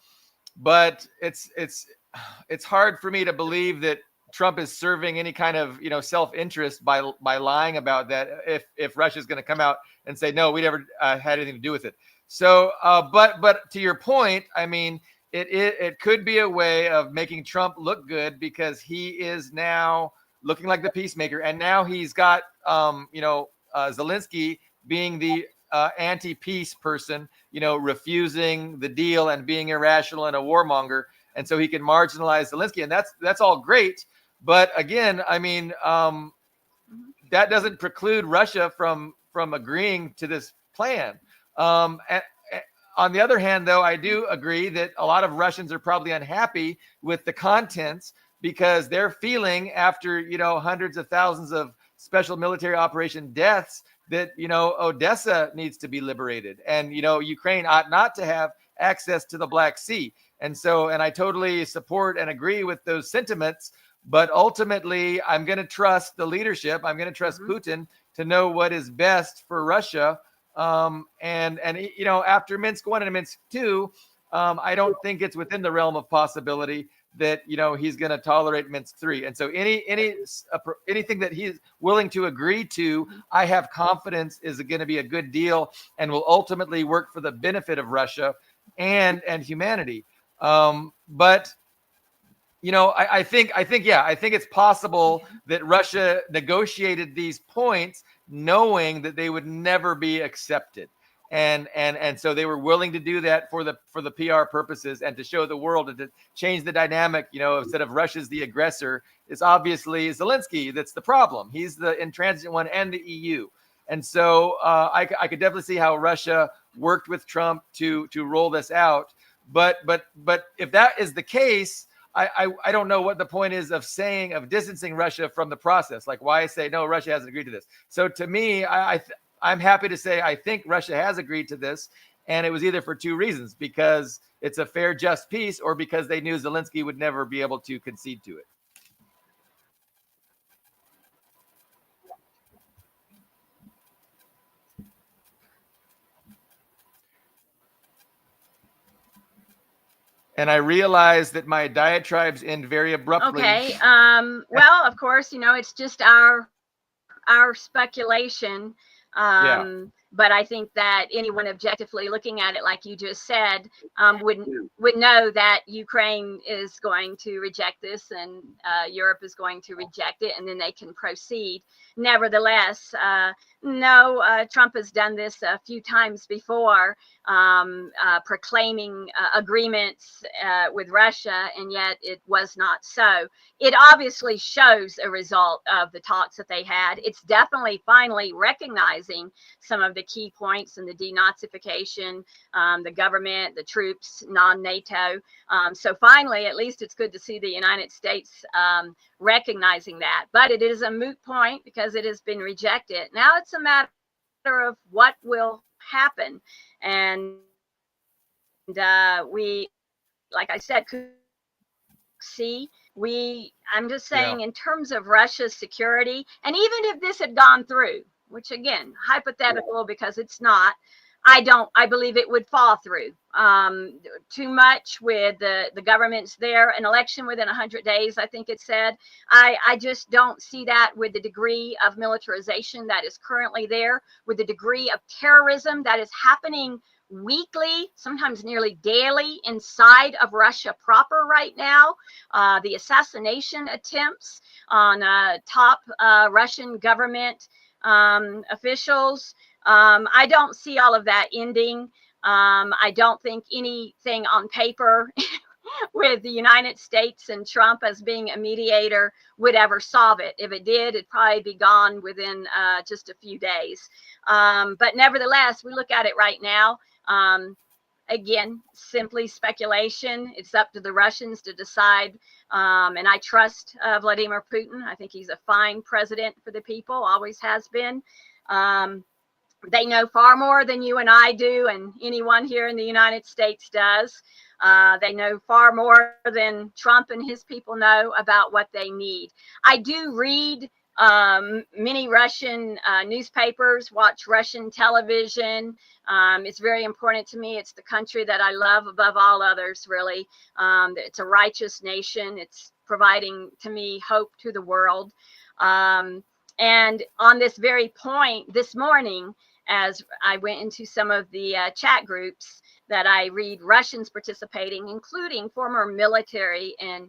but it's hard for me to believe that Trump is serving any kind of self-interest by lying about that if Russia's going to come out and say no, we never had anything to do with it. So but to your point, I mean, it could be a way of making Trump look good because he is now looking like the peacemaker, and now he's got Zelensky being the anti-peace person, refusing the deal and being irrational and a warmonger, and so he can marginalize Zelensky, and that's all great. But again, I mean, that doesn't preclude Russia from agreeing to this plan. On the other hand, though, I do agree that a lot of Russians are probably unhappy with the contents because they're feeling after, hundreds of thousands of special military operation deaths that, Odessa needs to be liberated. And, Ukraine ought not to have access to the Black Sea. And I totally support and agree with those sentiments. But ultimately, I'm going to trust the leadership. I'm going to trust Putin to know what is best for Russia. And after Minsk 1 and Minsk 2, I don't think it's within the realm of possibility that he's going to tolerate Minsk 3. And so anything that he's willing to agree to, I have confidence is going to be a good deal and will ultimately work for the benefit of Russia and humanity. But I think it's possible that Russia negotiated these points knowing that they would never be accepted. And so they were willing to do that for the PR purposes and to show the world and to change the dynamic, instead of Russia's the aggressor, it's obviously Zelensky that's the problem. He's the intransigent one and the EU. And so I could definitely see how Russia worked with Trump to roll this out. But if that is the case, I don't know what the point is of distancing Russia from the process. Like why say, no, Russia hasn't agreed to this. So to me, I'm happy to say I think Russia has agreed to this. And it was either for two reasons, because it's a fair, just peace, or because they knew Zelensky would never be able to concede to it. And I realize that my diatribes end very abruptly. Okay. Well, of course, it's just our speculation. But I think that anyone objectively looking at it, like you just said, would know that Ukraine is going to reject this and Europe is going to reject it, and then they can proceed. Nevertheless, no, Trump has done this a few times before, proclaiming agreements with Russia, and yet it was not so. It obviously shows a result of the talks that they had. It's definitely finally recognizing some of the key points in the denazification, the government, the troops, non-NATO. So finally, at least it's good to see the United States recognizing that. But it is a moot point because it has been rejected. Now it's a matter of what will happen. And we, like I said, I'm just saying, in terms of Russia's security, and even if this had gone through, which again, hypothetical because it's not, I believe it would fall through. Too much with the governments there, an election within 100 days, I think it said. I just don't see that with the degree of militarization that is currently there, with the degree of terrorism that is happening weekly, sometimes nearly daily inside of Russia proper right now. The assassination attempts on top Russian government officials. I don't see all of that ending. I don't think anything on paper with the United States and Trump as being a mediator would ever solve it. If it did, it'd probably be gone within just a few days. But nevertheless, we look at it right now. Again, simply speculation. It's up to the Russians to decide. And I trust Vladimir Putin. I think he's a fine president for the people, always has been. They know far more than you and I do, and anyone here in the United States does. They know far more than Trump and his people know about what they need. I do read many Russian newspapers, watch Russian television. It's very important to me. It's the country that I love above all others, really. It's a righteous nation. It's providing, to me, hope to the world. And on this very point, this morning, as I went into some of the chat groups that I read Russians participating, including former military and,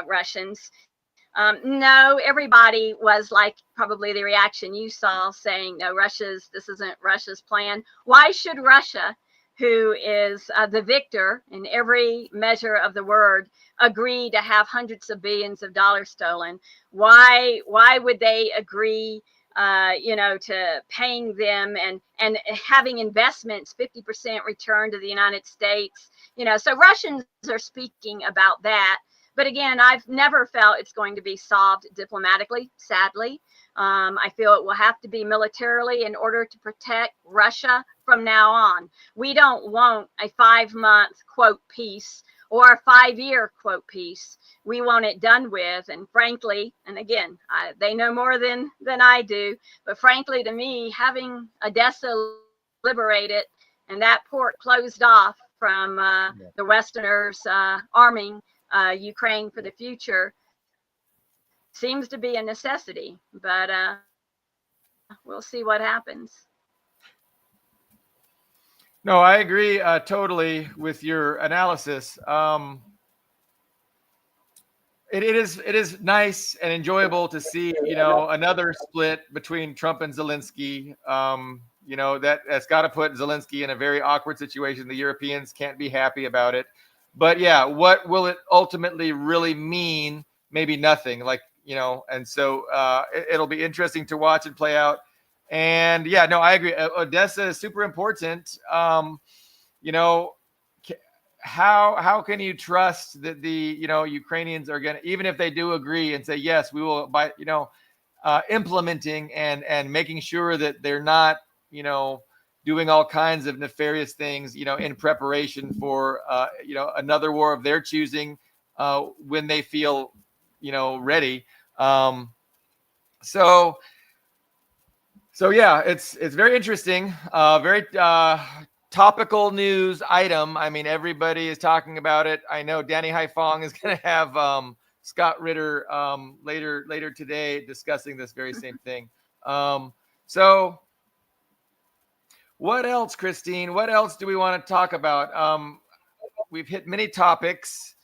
Russians, no, everybody was like probably the reaction you saw, saying, no, this isn't Russia's plan. Why should Russia, who is the victor in every measure of the word, agree to have hundreds of billions of dollars stolen? Why would they agree, to paying them and having investments 50% return to the United States? So Russians are speaking about that. But again, I've never felt it's going to be solved diplomatically, sadly. I feel it will have to be militarily in order to protect Russia from now on. We don't want a 5-month, quote, peace or a 5-year, quote, peace. We want it done with. And frankly, and again, they know more than I do, but frankly, to me, having Odessa liberated and that port closed off from the Westerners arming Ukraine for the future seems to be a necessity, but we'll see what happens. No, I agree totally with your analysis. It is nice and enjoyable to see, another split between Trump and Zelensky. That's got to put Zelensky in a very awkward situation. The Europeans can't be happy about it. But yeah, what will it ultimately really mean? Maybe nothing. And so it'll be interesting to watch it play out. And yeah, no, I agree. Odessa is super important. How can you trust that the Ukrainians are going to, even if they do agree and say yes, we will, by implementing and making sure that they're not doing all kinds of nefarious things, in preparation for, another war of their choosing when they feel, ready. So yeah, it's very interesting, very topical news item. I mean, everybody is talking about it. I know Danny Haifong is going to have Scott Ritter later today discussing this very same thing. So what else, Christine? What else do we want to talk about? We've hit many topics.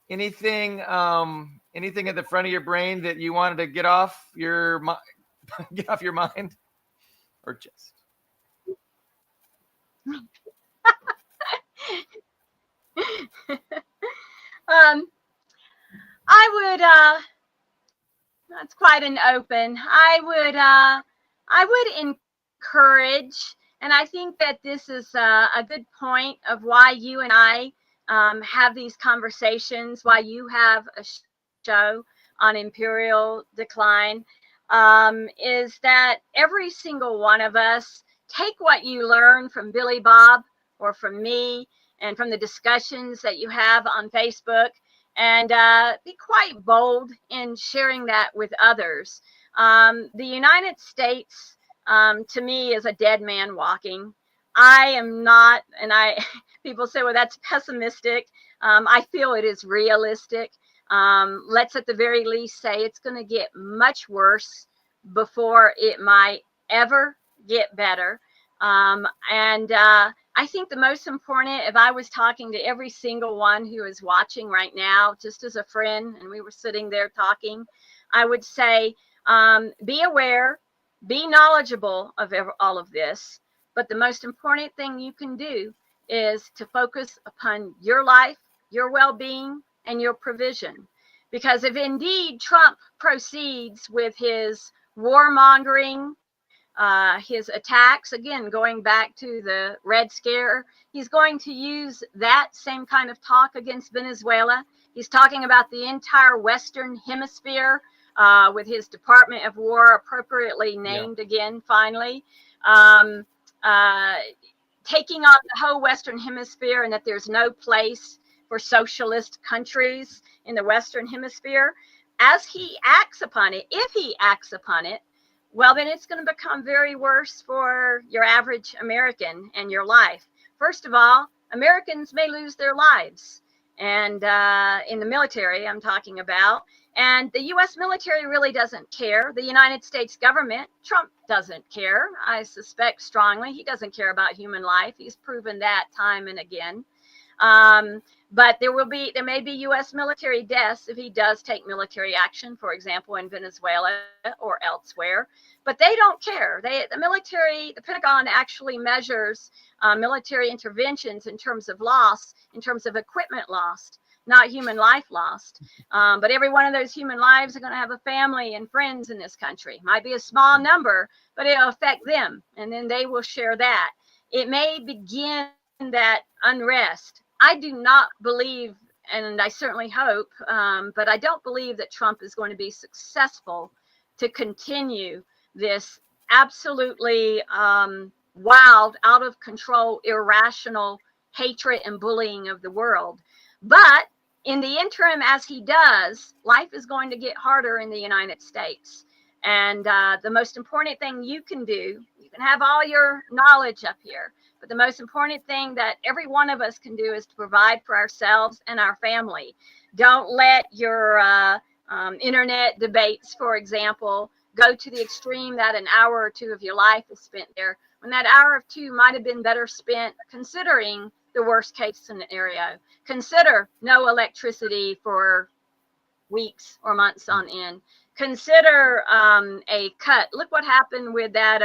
Anything at the front of your brain that you wanted to get off your mind or chest? I would that's quite an open. I would encourage, and I think that this is a good point of why you and I have these conversations, why you have a show on Imperial Decline, is that every single one of us take what you learn from Billy Bob or from me and from the discussions that you have on Facebook, and be quite bold in sharing that with others. The United States, to me, is a dead man walking. I am not, and people say, well, that's pessimistic. I feel it is realistic. Let's at the very least say it's going to get much worse before it might ever get better. I think the most important, if I was talking to every single one who is watching right now, just as a friend, and we were sitting there talking, I would say, be aware, be knowledgeable of all of this. But the most important thing you can do is to focus upon your life, your well-being, and your provision. Because if indeed Trump proceeds with his warmongering, his attacks, again, going back to the Red Scare, he's going to use that same kind of talk against Venezuela. He's talking about the entire Western Hemisphere with his Department of War appropriately named again, finally. Taking on the whole Western Hemisphere, and that there's no place for socialist countries in the Western Hemisphere. As he acts upon it, if he acts upon it, well, then it's going to become very worse for your average American and your life. First of all, Americans may lose their lives. And in the military, I'm talking about. And the U.S. military really doesn't care. The United States government, Trump doesn't care. I suspect strongly he doesn't care about human life. He's proven that time and again. But there may be U.S. military deaths if he does take military action, for example, in Venezuela or elsewhere. But they don't care. The military, the Pentagon actually measures military interventions in terms of loss, in terms of equipment lost, not human life lost. But every one of those human lives are going to have a family and friends in this country. Might be a small number, but it'll affect them, and then they will share that. It may begin that unrest. I do not believe, and I certainly hope, but I don't believe that Trump is going to be successful to continue this absolutely wild, out of control, irrational hatred and bullying of the world. But in the interim, as he does, life is going to get harder in the United States. And the most important thing you can do, you can have all your knowledge up here, but the most important thing that every one of us can do is to provide for ourselves and our family. Don't let your internet debates, for example, go to the extreme that an hour or two of your life is spent there, when that hour or two might have been better spent considering the worst case scenario. Consider no electricity for weeks or months on end. Consider a cut. Look what happened with that,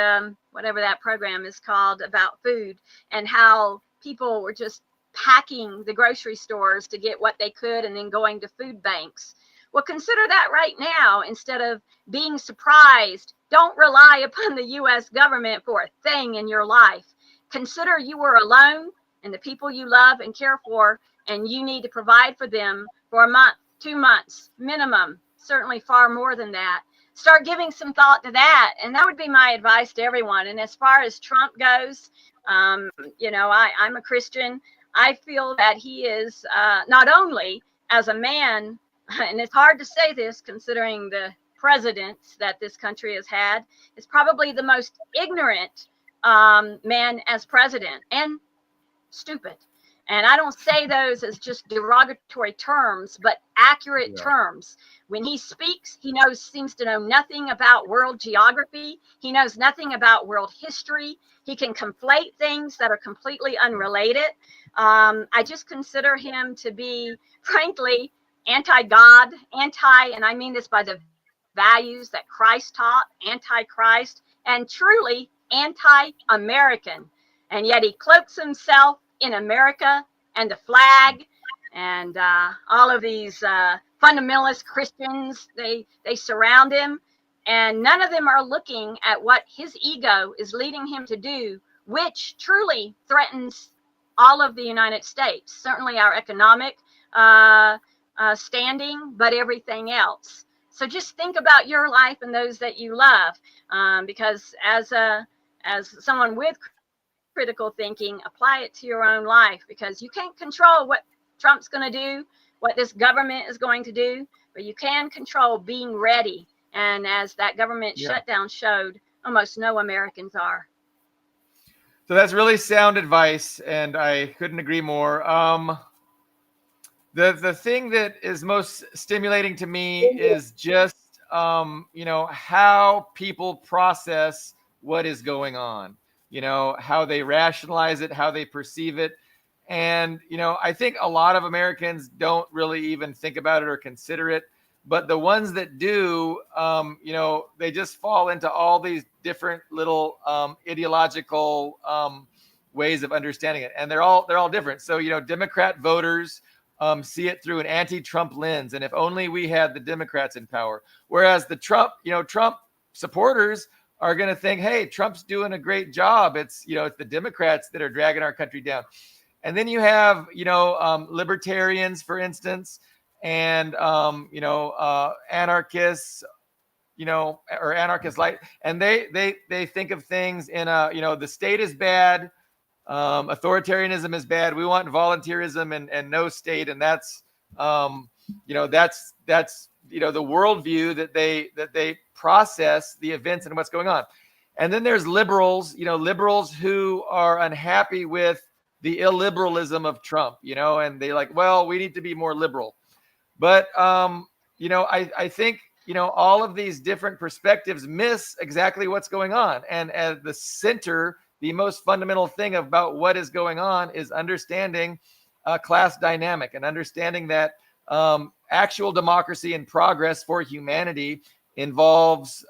whatever that program is called about food, and how people were just packing the grocery stores to get what they could and then going to food banks. Well, consider that right now instead of being surprised. Don't rely upon the U.S. government for a thing in your life. Consider you were alone and the people you love and care for, and you need to provide for them for a month, 2 months minimum, certainly far more than that. Start giving some thought to that, and that would be my advice to everyone. And as far as Trump goes, I'm a Christian. I feel that he is not only as a man, and it's hard to say this considering the presidents that this country has had, is probably the most ignorant man as president, and stupid. And I don't say those as just derogatory terms, but accurate terms. When he speaks, he seems to know nothing about world geography. He knows nothing about world history. He can conflate things that are completely unrelated. I just consider him to be, frankly, anti-God, and I mean this by the values that Christ taught, anti-Christ, and truly anti-American. And yet he cloaks himself in America and the flag, and all of these fundamentalist Christians, they surround him, and none of them are looking at what his ego is leading him to do, which truly threatens all of the United States, certainly our economic standing, but everything else. So just think about your life and those that you love, because as someone with critical thinking, apply it to your own life, because you can't control what Trump's going to do, what this government is going to do, but you can control being ready. And as that government shutdown showed, almost no Americans are. So that's really sound advice, and I couldn't agree more. The thing that is most stimulating to me is just how people process what is going on. How they rationalize it, how they perceive it. And, I think a lot of Americans don't really even think about it or consider it. But the ones that do, they just fall into all these different little ideological, ways of understanding it, and they're all different. So, Democrat voters see it through an anti-Trump lens, and if only we had the Democrats in power. Whereas the Trump supporters are going to think, hey, Trump's doing a great job. It's it's the Democrats that are dragging our country down. And then you have libertarians, for instance, and anarchists, or anarchist light, and they think of things in the state is bad, authoritarianism is bad. We want volunteerism and no state, and that's that's the worldview that they process the events and what's going on. And then there's liberals, liberals who are unhappy with the illiberalism of Trump, and they like, well, we need to be more liberal. But I think all of these different perspectives miss exactly what's going on. And at the center, the most fundamental thing about what is going on is understanding class dynamic and understanding that actual democracy and progress for humanity involves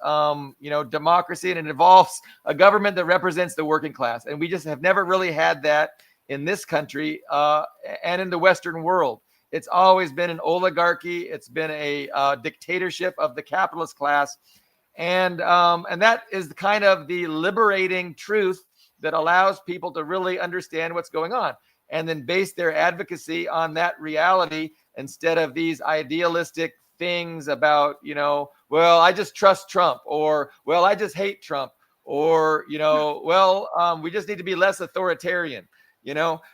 democracy, and it involves a government that represents the working class. And we just have never really had that in this country and in the Western world. It's always been an oligarchy. It's been a dictatorship of the capitalist class. And that is kind of the liberating truth that allows people to really understand what's going on and then base their advocacy on that reality instead of these idealistic things about, well, I just trust Trump, or, well, I just hate Trump, or, we just need to be less authoritarian,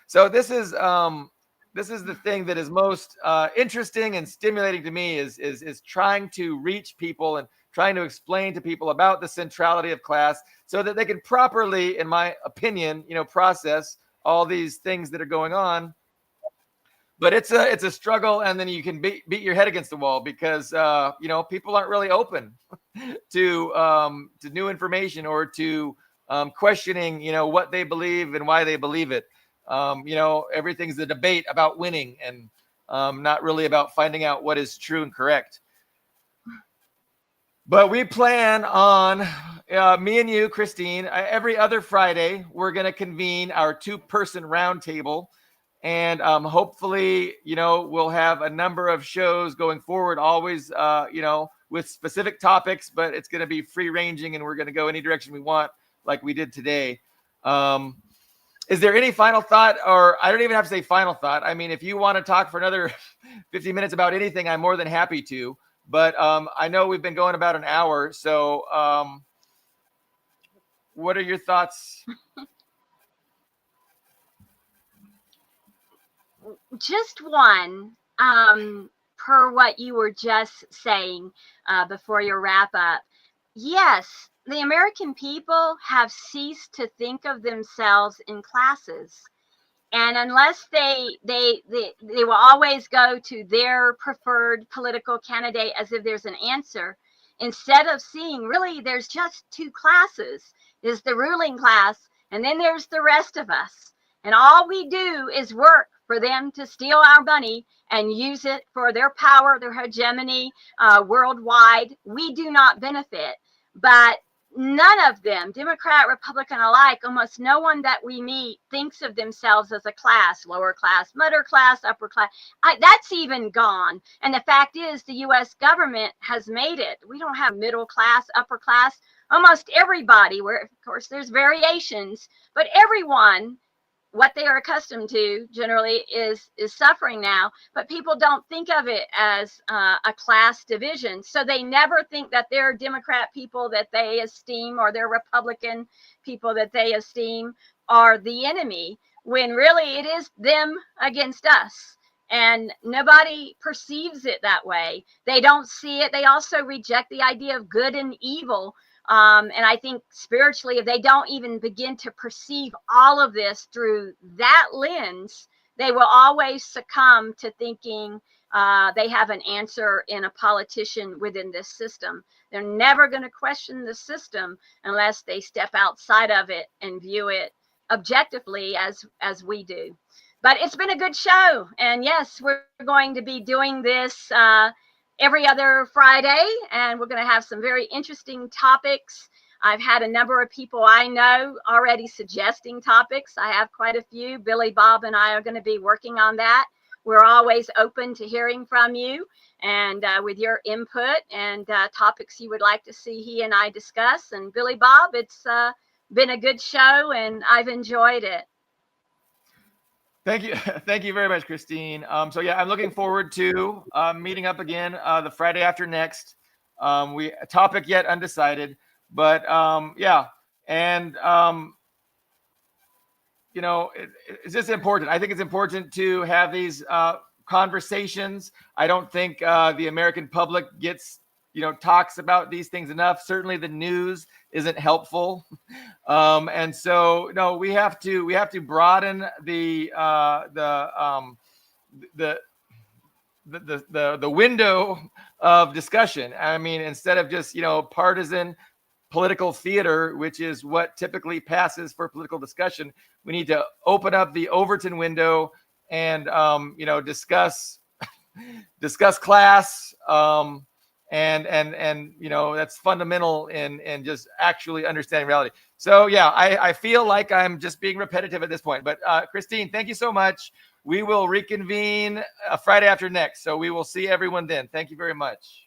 So this is the thing that is most interesting and stimulating to me is trying to reach people and trying to explain to people about the centrality of class so that they can properly, in my opinion, process all these things that are going on. But it's a struggle, and then you can beat your head against the wall because people aren't really open to new information or to questioning what they believe and why they believe it. Everything's a debate about winning and not really about finding out what is true and correct. But we plan on, me and you, Christine, every other Friday, we're going to convene our 2-person roundtable. And hopefully, we'll have a number of shows going forward, always, with specific topics, but it's going to be free ranging and we're going to go any direction we want, like we did today. Is there any final thought? Or I don't even have to say final thought. I mean, if you want to talk for another 50 minutes about anything, I'm more than happy to. But I know we've been going about an hour. So what are your thoughts? Just one, per what you were just saying before your wrap up. Yes, the American people have ceased to think of themselves in classes. And unless they will always go to their preferred political candidate as if there's an answer, instead of seeing really there's just 2 classes. There's the ruling class, and then there's the rest of us. And all we do is work for them to steal our money and use it for their power, their hegemony worldwide. We do not benefit. But none of them, Democrat, Republican alike, almost no one that we meet thinks of themselves as a class, lower class, middle class, upper class. That's even gone. And the fact is, the U.S. government has made it. We don't have middle class, upper class. Almost everybody, where of course there's variations, but everyone, what they are accustomed to generally is suffering now, but people don't think of it as a class division. So they never think that they're Democrat people that they esteem or they're Republican people that they esteem are the enemy, when really it is them against us. And nobody perceives it that way. They don't see it. They also reject the idea of good and evil. And I think spiritually, if they don't even begin to perceive all of this through that lens, they will always succumb to thinking they have an answer in a politician within this system. They're never going to question the system unless they step outside of it and view it objectively as we do. But it's been a good show. And yes, we're going to be doing this every other Friday, and we're going to have some very interesting topics. I've had a number of people I know already suggesting topics. I have quite a few. Billy Bob and I are going to be working on that. We're always open to hearing from you and with your input and topics you would like to see he and I discuss. And Billy Bob, it's been a good show and I've enjoyed it. Thank you. Thank you very much, Christine. So yeah, I'm looking forward to meeting up again the Friday after next. A topic yet undecided, but yeah. And you know, it's just important. I think it's important to have these conversations. I don't think the American public talks about these things enough. Certainly the news isn't helpful. And so, no, we have to broaden the window of discussion. I mean, instead of just, partisan political theater, which is what typically passes for political discussion, we need to open up the Overton window and, discuss class. And that's fundamental in just actually understanding reality. So yeah, I feel like I'm just being repetitive at this point, but Christine, thank you so much. We will reconvene Friday after next. So we will see everyone then. Thank you very much.